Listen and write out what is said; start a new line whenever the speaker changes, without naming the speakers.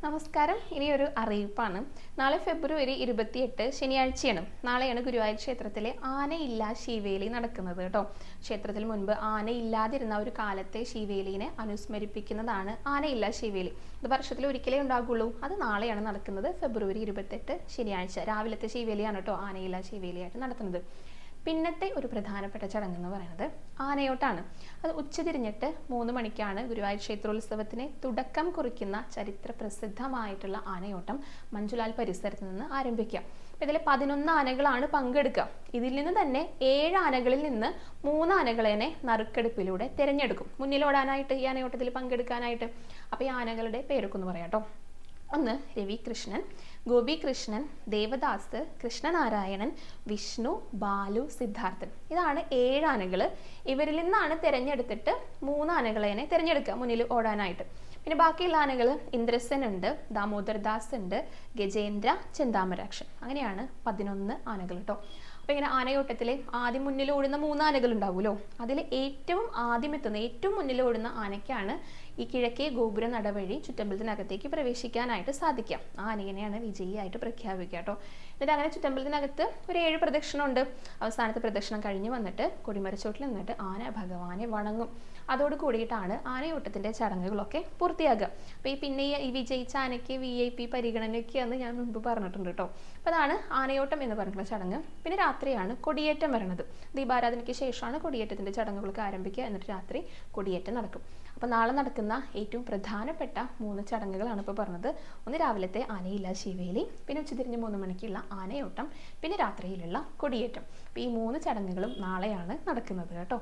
നമസ്കാരം. ഇനി ഒരു അറിയിപ്പാണ്. നാളെ ഫെബ്രുവരി 28 ശനിയാഴ്ചയാണ്. നാളെയാണ് ഗുരുവായൂർ ക്ഷേത്രത്തിലെ ആനയില്ലാ ശീവേലി നടക്കുന്നത് കേട്ടോ. ക്ഷേത്രത്തിൽ മുൻപ് ആനയില്ലാതിരുന്ന ഒരു കാലത്തെ ശീവേലിനെ അനുസ്മരിപ്പിക്കുന്നതാണ് ആനയില്ലാ ശീവേലി. ഇത് വർഷത്തിൽ ഒരിക്കലേ ഉണ്ടാകുള്ളൂ. അത് നാളെയാണ് നടക്കുന്നത്. ഫെബ്രുവരി 28 ശനിയാഴ്ച രാവിലത്തെ ശീവേലിയാണ് കേട്ടോ ആനയില്ലാ ശീവേലിയായിട്ട് നടത്തുന്നത്. പിന്നത്തെ ഒരു പ്രധാനപ്പെട്ട ചടങ്ങ് എന്ന് പറയുന്നത് ആനയോട്ടാണ്. അത് ഉച്ചതിരിഞ്ഞിട്ട് 3 മണിക്കാണ് ഗുരുവായൂർ ക്ഷേത്രോത്സവത്തിന് തുടക്കം കുറിക്കുന്ന ചരിത്ര പ്രസിദ്ധമായിട്ടുള്ള ആനയോട്ടം മഞ്ജുലാൽ പരിസരത്ത് നിന്ന് ആരംഭിക്കുക. ഇതിൽ 11 ആനകളാണ് പങ്കെടുക്കുക. ഇതിൽ നിന്ന് തന്നെ 7 ആനകളിൽ നിന്ന് 3 ആനകളെ നറുക്കെടുപ്പിലൂടെ തിരഞ്ഞെടുക്കും മുന്നിലോടാനായിട്ട്, ഈ ആനയോട്ടത്തിൽ പങ്കെടുക്കാനായിട്ട്. അപ്പോൾ ഈ ആനകളുടെ പേരൊക്കെ ഒന്ന് പറയാം കേട്ടോ. ഒന്ന് രവികൃഷ്ണൻ, ഗോപികൃഷ്ണൻ, ദേവദാസ്, കൃഷ്ണനാരായണൻ, വിഷ്ണു, ബാലു, സിദ്ധാർത്ഥൻ. ഇതാണ് 7 ആനകൾ. ഇവരിൽ നിന്നാണ് തിരഞ്ഞെടുത്തിട്ട് 3 ആനകളെ തിരഞ്ഞെടുക്കുക മുന്നിൽ ഓടാനായിട്ട്. പിന്നെ ബാക്കിയുള്ള ആനകൾ ഇന്ദ്രസൻ ഉണ്ട്, ദാമോദർദാസ് ഉണ്ട്, ഗജേന്ദ്ര, ചെന്താമരാക്ഷൻ. അങ്ങനെയാണ് 11 ആനകൾ കേട്ടോ. അപ്പോൾ ഇങ്ങനെ ആനയോട്ടത്തിൽ ആദ്യം മുന്നിൽ ഓടുന്ന 3 ആനകൾ ഉണ്ടാവുമല്ലോ, അതിൽ ഏറ്റവും ആദ്യം എത്തുന്ന ഏറ്റവും മുന്നിൽ ഓടുന്ന ആനയ്ക്കാണ് ഈ കിഴക്കേ ഗോപുര നടവഴി ചുറ്റമ്പലത്തിനകത്തേക്ക് പ്രവേശിക്കാനായിട്ട് സാധിക്കുക. ആ ആനയെയാണ് വിജയിയായിട്ട് പ്രഖ്യാപിക്കുക കേട്ടോ. എന്നിട്ട് അങ്ങനെ ചുറ്റമ്പലത്തിനകത്ത് ഒരു 7 പ്രദക്ഷിണം ഉണ്ട്. അവസാനത്തെ പ്രദക്ഷിണം കഴിഞ്ഞ് വന്നിട്ട് കൊടിമരച്ചോട്ടിൽ നിന്നിട്ട് ആന ഭഗവാനെ വണങ്ങും. അതോട് കൂടിയിട്ടാണ് ആനയോട്ടത്തിന്റെ ചടങ്ങുകളൊക്കെ പൂർത്തിയാകുക. അപ്പോൾ ഈ വിജയിച്ച ആനയ്ക്ക് VIP പരിഗണനയൊക്കെയാണെന്ന് ഞാൻ മുൻപ് പറഞ്ഞിട്ടുണ്ട് കേട്ടോ. അപ്പോൾ അതാണ് ആനയോട്ടം എന്ന് പറഞ്ഞിട്ടുള്ള ചടങ്ങ്. പിന്നെ രാത്രിയാണ് കൊടിയേറ്റം വരുന്നത്. ദീപാരാധനയ്ക്ക് ശേഷമാണ് കൊടിയേറ്റത്തിന്റെ ചടങ്ങുകളൊക്കെ ആരംഭിക്കുക. എന്നിട്ട് രാത്രി കൊടിയേറ്റം നടക്കും. അപ്പോൾ നാളെ നടക്കുന്ന ഏറ്റവും പ്രധാനപ്പെട്ട 3 ചടങ്ങുകളാണ് ഇപ്പോൾ പറഞ്ഞത്. ഒന്ന് രാവിലത്തെ ആനയില്ലാ ശീവേലി, പിന്നെ ഉച്ചതിരിഞ്ഞ് 3 മണിക്കുള്ള ആനയോട്ടം, പിന്നെ രാത്രിയിലുള്ള കൊടിയേറ്റം. അപ്പോൾ ഈ 3 ചടങ്ങുകളും നാളെയാണ് നടക്കുന്നത് കേട്ടോ.